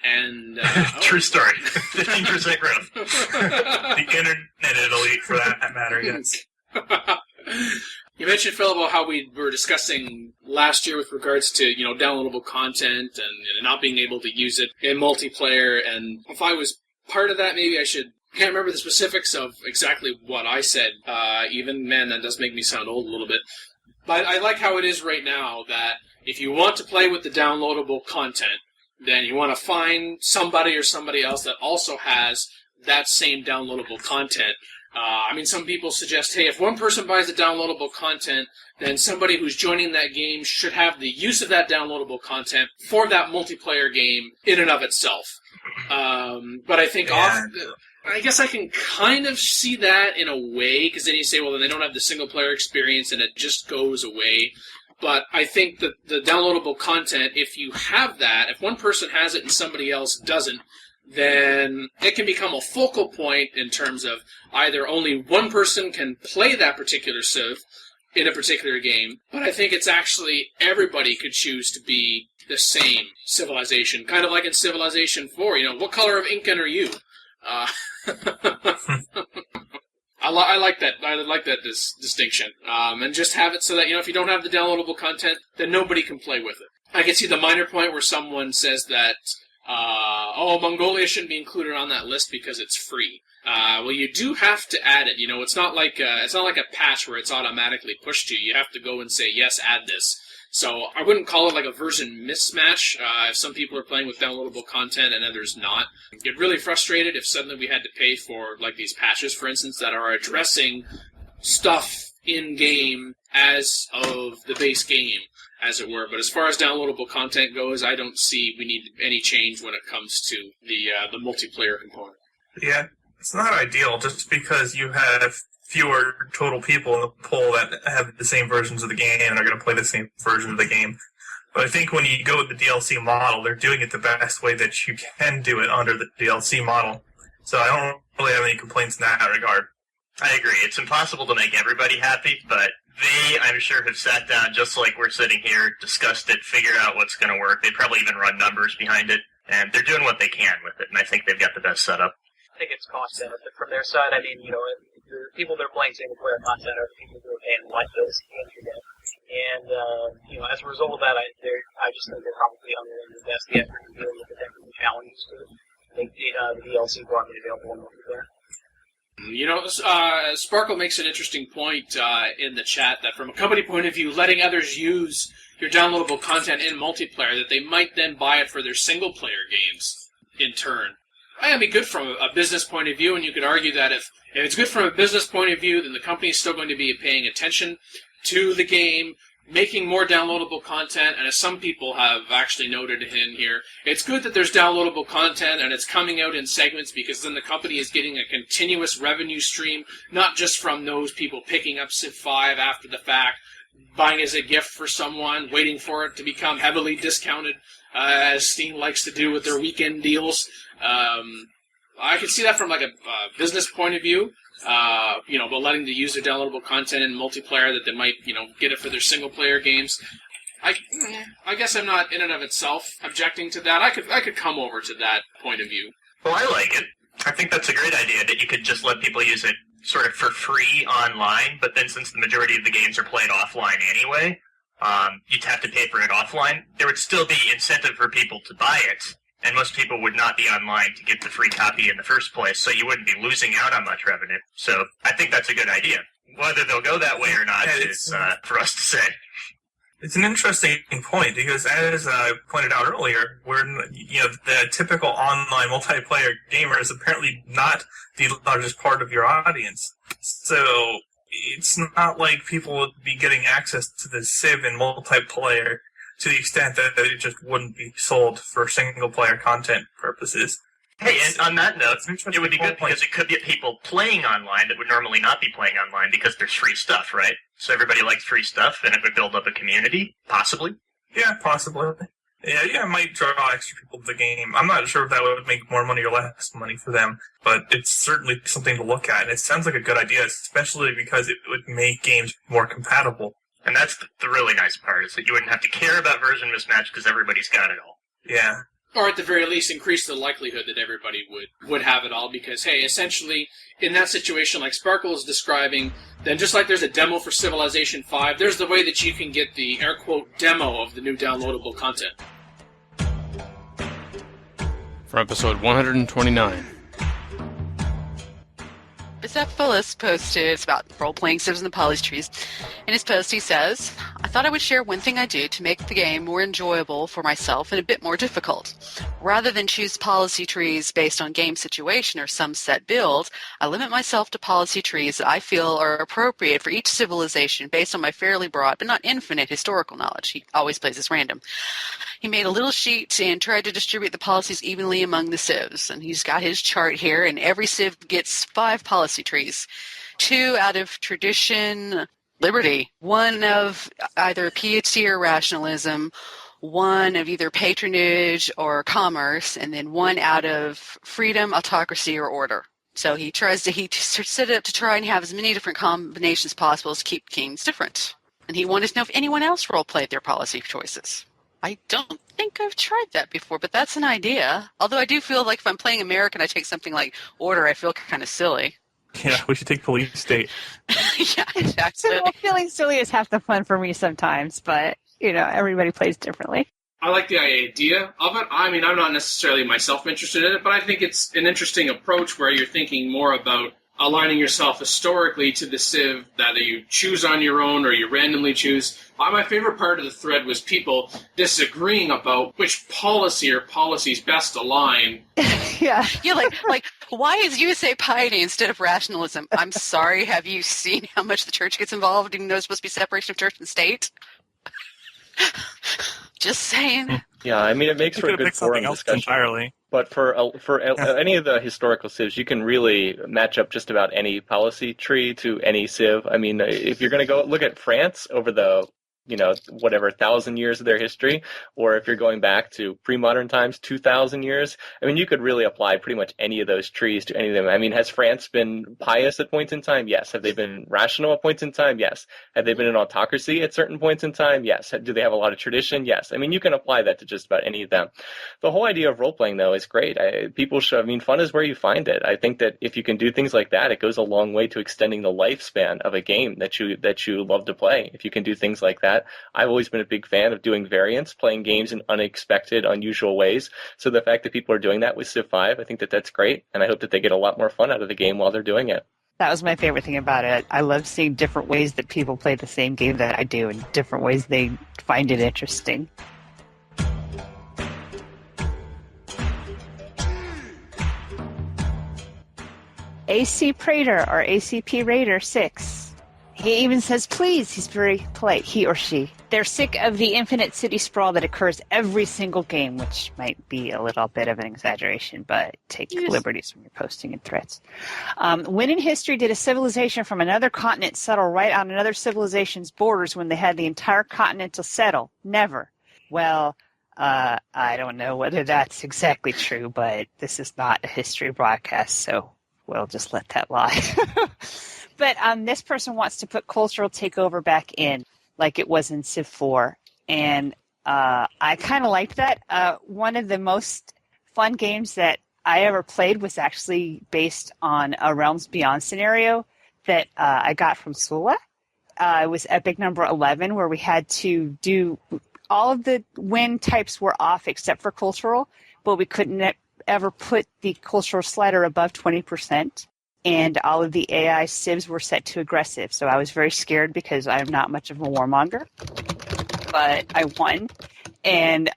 And true story. 15% growth. The internet elite, for that matter. Yes. You mentioned, Phil, about how we were discussing last year with regards to, downloadable content and not being able to use it in multiplayer. And if I was part of that, maybe I can't remember the specifics of exactly what I said. That does make me sound old a little bit. But I like how it is right now that if you want to play with the downloadable content, then you want to find somebody or somebody else that also has that same downloadable content, Some people suggest, hey, if one person buys the downloadable content, then somebody who's joining that game should have the use of that downloadable content for that multiplayer game in and of itself. But I think I guess I can kind of see that in a way, because then you say, well, then they don't have the single-player experience and it just goes away. But I think that the downloadable content, if you have that, if one person has it and somebody else doesn't, then it can become a focal point in terms of either only one person can play that particular civ in a particular game, but I think it's actually everybody could choose to be the same civilization, kind of like in Civilization 4. What color of Incan are you? I like that. I like that distinction, and just have it so that if you don't have the downloadable content, then nobody can play with it. I can see the minor point where someone says that, Mongolia shouldn't be included on that list because it's free. Well, you do have to add it. It's not like a patch where it's automatically pushed to you. You have to go and say, yes, add this. So I wouldn't call it like a version mismatch if some people are playing with downloadable content and others not. Get really frustrated if suddenly we had to pay for like these patches, for instance, that are addressing stuff in-game as of the base game, as it were. But as far as downloadable content goes, I don't see we need any change when it comes to the multiplayer component. Yeah, it's not ideal just because you have fewer total people in the pool that have the same versions of the game and are going to play the same version of the game. But I think when you go with the DLC model, they're doing it the best way that you can do it under the DLC model. So I don't really have any complaints in that regard. I agree. It's impossible to make everybody happy, but they, I'm sure, have sat down just like we're sitting here, discussed it, figured out what's going to work. They probably even run numbers behind it, and they're doing what they can with it, and I think they've got the best setup. I think it's cost benefit from their side. The people that are playing single-player content are the people who are paying light bills at the end of the day. And, as a result of that, I just think they're probably unwilling to invest the effort in dealing with the technical challenges to make the DLC broadly available in multiplayer. Sparkle makes an interesting point in the chat that from a company point of view, letting others use your downloadable content in multiplayer, that they might then buy it for their single-player games in turn. That'd be good from a business point of view, and you could argue that if it's good from a business point of view, then the company is still going to be paying attention to the game, making more downloadable content, and as some people have actually noted in here, it's good that there's downloadable content and it's coming out in segments because then the company is getting a continuous revenue stream, not just from those people picking up Civ 5 after the fact, buying as a gift for someone, waiting for it to become heavily discounted, as Steam likes to do with their weekend deals. I can see that from like a business point of view, but letting the user downloadable content in multiplayer that they might, get it for their single-player games. I guess I'm not in and of itself objecting to that. I could come over to that point of view. Well, I like it. I think that's a great idea that you could just let people use it sort of for free online, but then since the majority of the games are played offline anyway, you'd have to pay for it offline. There would still be incentive for people to buy it, and most people would not be online to get the free copy in the first place, so you wouldn't be losing out on much revenue. So I think that's a good idea. Whether they'll go that way or not is for us to say. It's an interesting point because, as I pointed out earlier, the typical online multiplayer gamer is apparently not the largest part of your audience. So it's not like people would be getting access to the Civ in multiplayer to the extent that it just wouldn't be sold for single-player content purposes. Hey, and on that note, it would be good because it could get people playing online that would normally not be playing online because there's free stuff, right? So everybody likes free stuff, and it would build up a community, possibly? Yeah, possibly. Yeah, it might draw extra people to the game. I'm not sure if that would make more money or less money for them, but it's certainly something to look at, and it sounds like a good idea, especially because it would make games more compatible. And that's the really nice part, is that you wouldn't have to care about version mismatch because everybody's got it all. Yeah. Or at the very least, increase the likelihood that everybody would have it all, because, hey, essentially, in that situation like Sparkle is describing, then just like there's a demo for Civilization 5, there's the way that you can get the, air quote, demo of the new downloadable content. For episode 129. Bicephalus posted, it's about role-playing civs in the Polys trees. In his post, he says, I thought I would share one thing I do to make the game more enjoyable for myself and a bit more difficult. Rather than choose policy trees based on game situation or some set build, I limit myself to policy trees that I feel are appropriate for each civilization based on my fairly broad but not infinite historical knowledge. He always plays this random. He made a little sheet and tried to distribute the policies evenly among the civs. And he's got his chart here, and every civ gets 5 policy trees. 2 out of tradition, liberty, 1 of either piety or rationalism, 1 of either patronage or commerce, and then 1 out of freedom, autocracy, or order. So he set it up to try and have as many different combinations as possible to keep kings different. And he wanted to know if anyone else role-played their policy choices. I don't think I've tried that before, but that's an idea. Although I do feel like if I'm playing American, I take something like order, I feel kind of silly. Yeah, we should take police state. Yeah, exactly. Well, feeling silly is half the fun for me sometimes, but, everybody plays differently. I like the idea of it. I mean, I'm not necessarily myself interested in it, but I think it's an interesting approach where you're thinking more about aligning yourself historically to the civ that you choose on your own or you randomly choose. My favorite part of the thread was people disagreeing about which policy or policies best align. Yeah, like why is USA piety instead of rationalism? I'm sorry, have you seen how much the church gets involved even though it's supposed to be separation of church and state? Just saying. Yeah, I mean, it makes for a good forum discussion. Entirely. But for any of the historical civs, you can really match up just about any policy tree to any civ. I mean, if you're going to go look at France over the 1,000 years of their history, or if you're going back to pre-modern times, 2,000 years, I mean, you could really apply pretty much any of those trees to any of them. I mean, has France been pious at points in time? Yes. Have they been rational at points in time? Yes. Have they been an autocracy at certain points in time? Yes. Do they have a lot of tradition? Yes. I mean, you can apply that to just about any of them. The whole idea of role-playing, though, is great. Fun is where you find it. I think that if you can do things like that, it goes a long way to extending the lifespan of a game that you love to play. If you can do things like that, I've always been a big fan of doing variants, playing games in unexpected, unusual ways. So the fact that people are doing that with Civ 5, I think that that's great, and I hope that they get a lot more fun out of the game while they're doing it. That was my favorite thing about it. I love seeing different ways that people play the same game that I do and different ways they find it interesting. AC Prater or ACP Raider 6. He even says, please. He's very polite, he or she. They're sick of the infinite city sprawl that occurs every single game, which might be a little bit of an exaggeration, but take liberties when you're posting in threads. When in history did a civilization from another continent settle right on another civilization's borders when they had the entire continent to settle? Never. Well, I don't know whether that's exactly true, but this is not a history broadcast, so we'll just let that lie. But this person wants to put cultural takeover back in, like it was in Civ 4. And I kind of liked that. One of the most fun games that I ever played was actually based on a Realms Beyond scenario that I got from Sula. It was Epic number 11, where we had to do all of the win types were off except for cultural, but we couldn't ever put the cultural slider above 20%. And all of the AI civs were set to aggressive. So I was very scared because I'm not much of a warmonger. But I won. And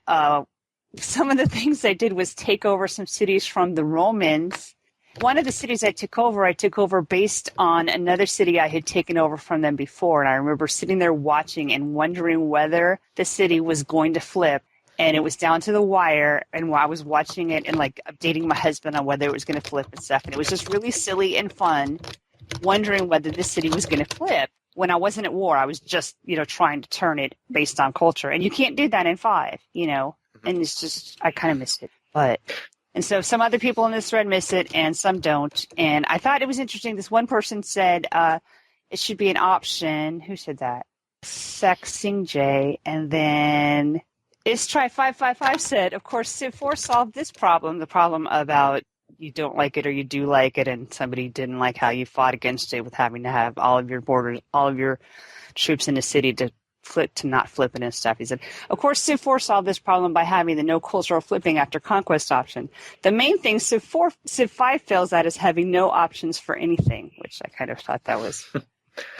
some of the things I did was take over some cities from the Romans. One of the cities I took over based on another city I had taken over from them before. And I remember sitting there watching and wondering whether the city was going to flip. And it was down to the wire, and I was watching it and, updating my husband on whether it was going to flip and stuff. And it was just really silly and fun, wondering whether this city was going to flip. When I wasn't at war, I was just, trying to turn it based on culture. And you can't do that in 5, And it's just, I kind of miss it. And so some other people in this thread miss it, and some don't. And I thought it was interesting. This one person said it should be an option. Who said that? Sexing J. And then Istry 555 said, of course, Civ 4 solved this problem, the problem about you don't like it or you do like it, and somebody didn't like how you fought against it with having to have all of your borders, all of your troops in the city to not flip it and stuff. He said, of course, Civ 4 solved this problem by having the no cultural flipping after conquest option. The main thing Civ 5 fails at is having no options for anything, which I kind of thought that was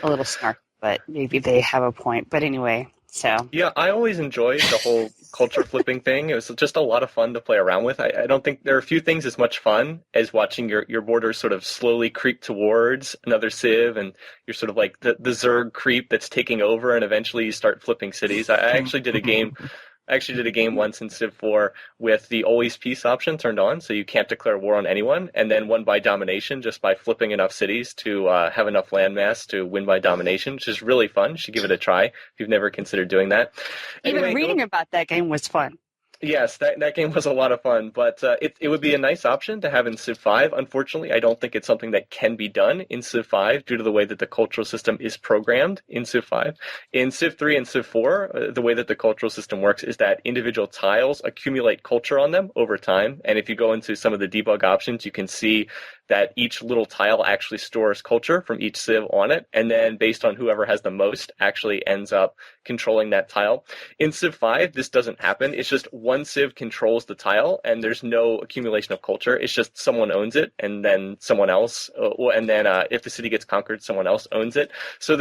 a little snarky, but maybe they have a point. But anyway, So yeah, I always enjoyed the whole culture flipping thing. It was just a lot of fun to play around with. I don't think there are a few things as much fun as watching your borders sort of slowly creep towards another civ, and you're sort of like the Zerg creep that's taking over, and eventually you start flipping cities. I actually did a game. I actually did a game once in Civ 4 with the always peace option turned on, so you can't declare war on anyone, and then won by domination just by flipping enough cities to have enough landmass to win by domination, which is really fun. You should give it a try if you've never considered doing that. even Anyway, reading about that game was fun. yes, that game was a lot of fun, but it would be a nice option to have in Civ 5. Unfortunately, I don't think it's something that can be done in Civ 5 due to the way that the cultural system is programmed in Civ 5. In Civ 3 and Civ 4, the way that the cultural system works is that individual tiles accumulate culture on them over time, and if you go into some of the debug options, you can see that each little tile actually stores culture from each civ on it, and then based on whoever has the most actually ends up controlling that tile. In Civ 5, this doesn't happen. It's just one civ controls the tile, and there's no accumulation of culture. It's just someone owns it, and then someone else, and then if the city gets conquered, someone else owns it. So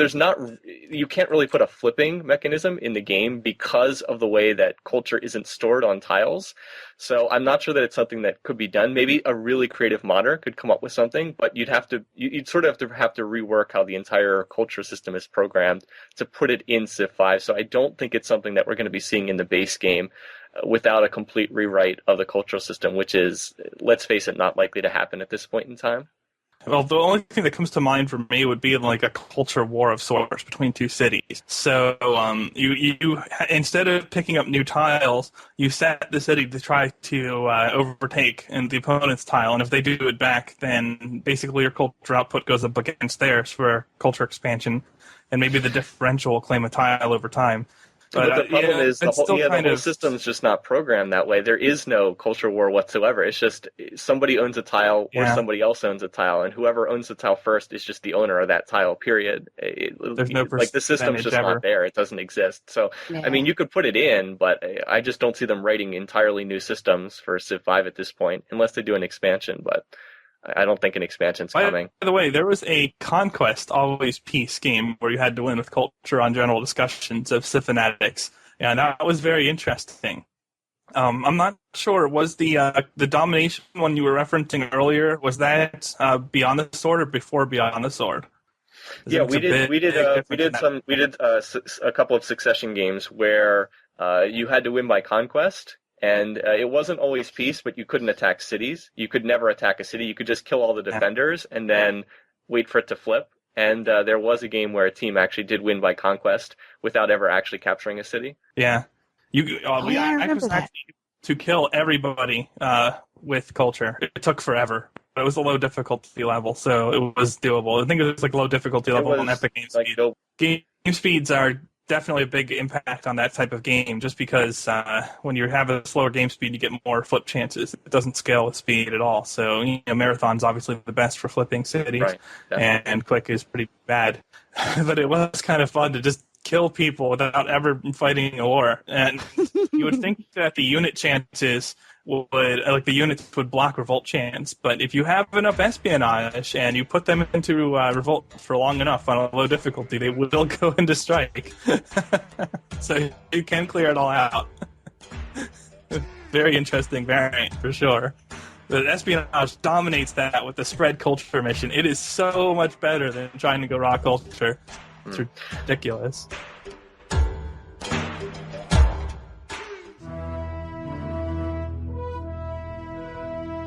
you can't really put a flipping mechanism in the game because of the way that culture isn't stored on tiles. So I'm not sure that it's something that could be done. Maybe a really creative modder could come up with something, but you'd sort of have to rework how the entire culture system is programmed to put it in Civ 5. So I don't think it's something that we're going to be seeing in the base game without a complete rewrite of the cultural system, which is, let's face it, not likely to happen at this point in time. Well, the only thing that comes to mind for me would be like a culture war of sorts between two cities. So you instead of picking up new tiles, you set the city to try to overtake in the opponent's tile, and if they do it back, then basically your culture output goes up against theirs for culture expansion, and maybe the differential will claim a tile over time. But the problem is the whole system's just not programmed that way. There is no culture war whatsoever. It's just somebody owns a tile or somebody else owns a tile, and whoever owns the tile first is just the owner of that tile, period. There's no like the system's just not there. It doesn't exist. So, I mean, you could put it in, but I just don't see them writing entirely new systems for Civ 5 at this point, unless they do an expansion, but I don't think an expansion's coming. By the way, there was a Conquest Always Peace game where you had to win with culture on general discussions of Civ Fanatics, and that was very interesting. I'm not sure, was the domination one you were referencing earlier, was that Beyond the Sword or before Beyond the Sword? Yeah, we did a couple of succession games where you had to win by conquest. And it wasn't always peace, but you couldn't attack cities. You could never attack a city. You could just kill all the defenders and then wait for it to flip. And there was a game where a team actually did win by conquest without ever actually capturing a city. Yeah. I was actually to kill everybody with culture. It took forever. But it was a low difficulty level, so it was doable. I think it was like low difficulty level on Epic Game Speed. Game speeds are definitely a big impact on that type of game, just because when you have a slower game speed, you get more flip chances. It doesn't scale with speed at all. So, Marathon's obviously the best for flipping cities, right, and Quick is pretty bad. But it was kind of fun to just kill people without ever fighting a war. And you would think that the unit chances the units would block revolt chance, but if you have enough espionage and you put them into revolt for long enough on a low difficulty, they will go into strike. So you can clear it all out. Very interesting variant for sure. The espionage dominates that with the spread culture mission. It is so much better than trying to go raw culture. It's ridiculous.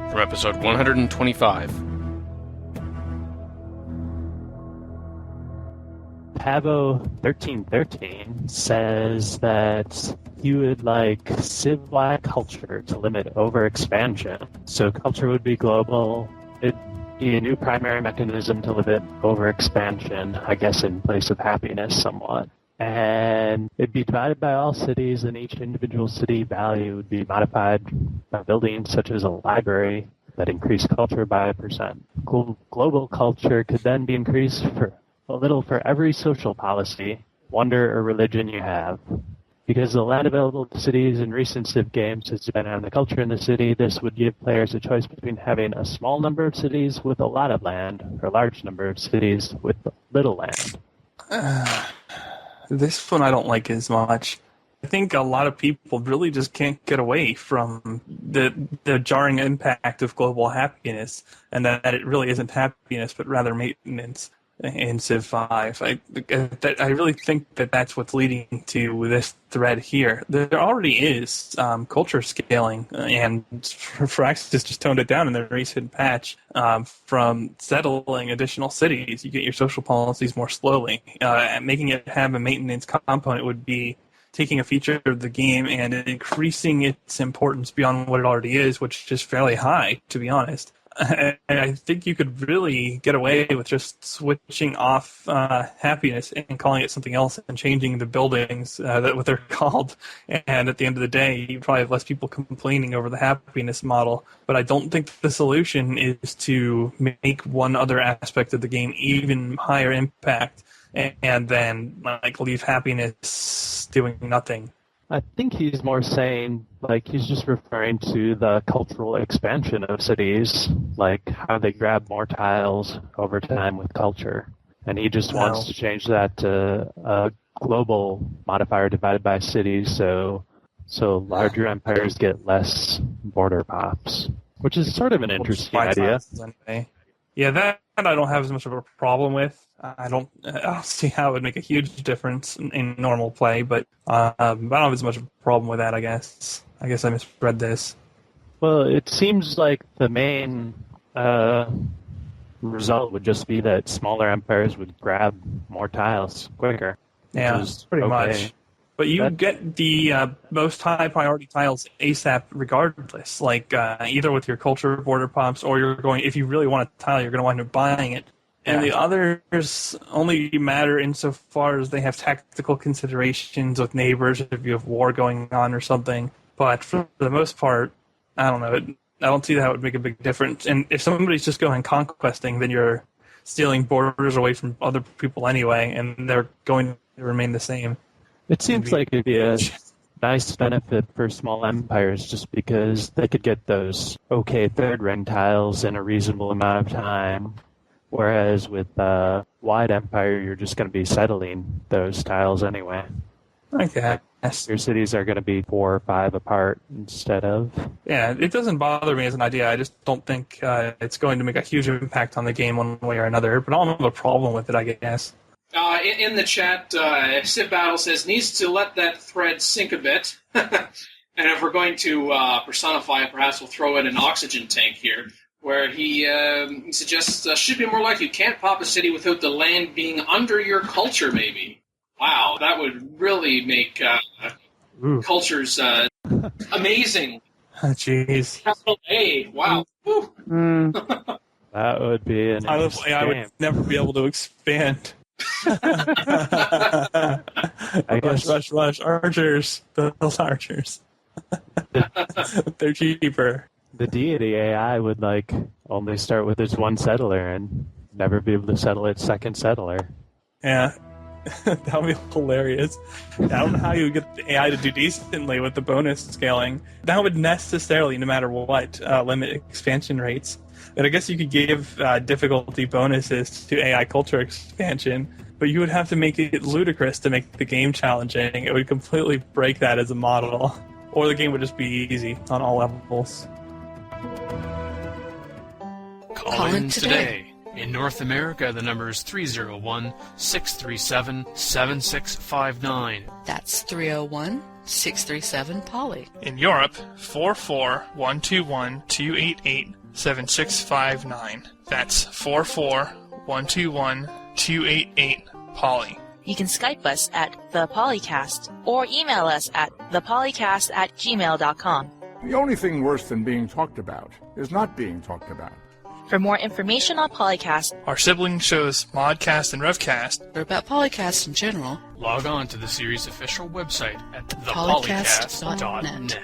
From episode 125. Pavo1313 says that you would like civ-like culture to limit overexpansion. So culture would be global. It'd be a new primary mechanism to limit overexpansion, I guess in place of happiness somewhat. And it'd be divided by all cities, and each individual city value would be modified by buildings such as a library that increase culture by 1%. Global culture could then be increased for a little for every social policy, wonder, or religion you have. Because the land available to cities in recent Civ games has been on the culture in the city, this would give players a choice between having a small number of cities with a lot of land, or a large number of cities with little land. This one I don't like as much. I think a lot of people really just can't get away from the jarring impact of global happiness, and that it really isn't happiness, but rather maintenance in Civ 5. I really think that that's what's leading to this thread here. There already is culture scaling, and Firaxis just toned it down in the recent patch from settling additional cities. You get your social policies more slowly. Making it have a maintenance component would be taking a feature of the game and increasing its importance beyond what it already is, which is fairly high, to be honest. And I think you could really get away with just switching off happiness and calling it something else and changing the buildings, that what they're called. And at the end of the day, you probably have less people complaining over the happiness model. But I don't think the solution is to make one other aspect of the game even higher impact and then leave happiness doing nothing. I think he's more saying, he's just referring to the cultural expansion of cities, how they grab more tiles over time with culture. And he just wants to change that to a global modifier divided by cities, so larger empires get less border pops, which is sort of an interesting idea. Anyway. Yeah, that I don't have as much of a problem with. I don't see how it would make a huge difference in normal play, but I don't have as much of a problem with that, I guess. I guess I misread this. Well, it seems like the main result would just be that smaller empires would grab more tiles quicker. Yeah, pretty much. But you get the most high priority tiles ASAP regardless, either with your culture border pops or if you really want a tile, you're going to wind up buying it. And the others only matter insofar as they have tactical considerations with neighbors if you have war going on or something. But for the most part, I don't know. I don't see how it would make a big difference. And if somebody's just going conquesting, then you're stealing borders away from other people anyway, and they're going to remain the same. It seems like it'd be a nice benefit for small empires just because they could get those third ring tiles in a reasonable amount of time. Whereas with wide empire, you're just going to be settling those tiles anyway. Okay. Your cities are going to be 4 or 5 apart instead of... Yeah, it doesn't bother me as an idea. I just don't think it's going to make a huge impact on the game one way or another. But I don't have a problem with it, I guess. In the chat, Civ Battle says, needs to let that thread sink a bit. And if we're going to personify it, perhaps we'll throw in an oxygen tank here, where he suggests should be more like you can't pop a city without the land being under your culture, maybe. Wow, that would really make cultures amazing. Jeez. Capital A, wow. That would be an interesting I would never be able to expand. I guess. Rush, archers. Those archers. They're cheaper. The deity AI would only start with its one settler and never be able to settle its second settler. Yeah. That would be hilarious. I don't know how you would get the AI to do decently with the bonus scaling. That would necessarily, no matter what, limit expansion rates. But I guess you could give difficulty bonuses to AI culture expansion, but you would have to make it ludicrous to make the game challenging. It would completely break that as a model. Or the game would just be easy on all levels. Call in today. In North America, the number is 301-637-7659. That's 301-637-POLY. In Europe, 44121-288-7659. That's 44121-288-POLY. You can Skype us at the PolyCast or email us at thepolycast@gmail.com. The only thing worse than being talked about is not being talked about. For more information on PolyCast, our sibling shows Modcast and Revcast, or about PolyCast in general, log on to the series' official website at thepolycast.net.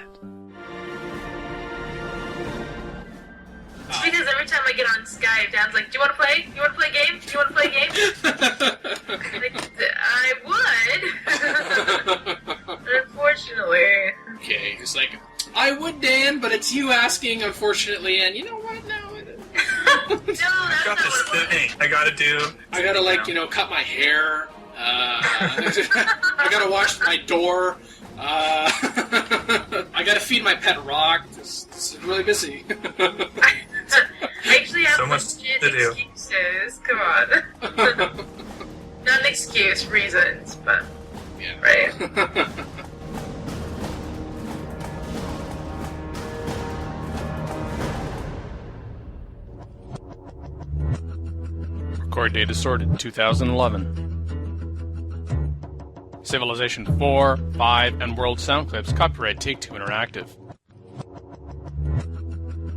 It's because every time I get on Skype, Dan's like, do you want to play? You want to play a game? Do you want to play a game? I would. Unfortunately. Okay, it's like, I would, Dan, but it's you asking, unfortunately, and you know what? No, I got this thing I gotta do. I gotta, cut my hair. I gotta wash my door. I gotta feed my pet Rock. This is really busy. I actually have So much legit to do. excuses. Come on. Not an excuse, reasons, but yeah. Right. Record date is sorted 2011. Civilization 4, 5, and World Sound Clips. Copyright Take-Two Interactive.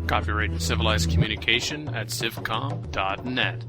Copyright Civilized Communication at civcom.net.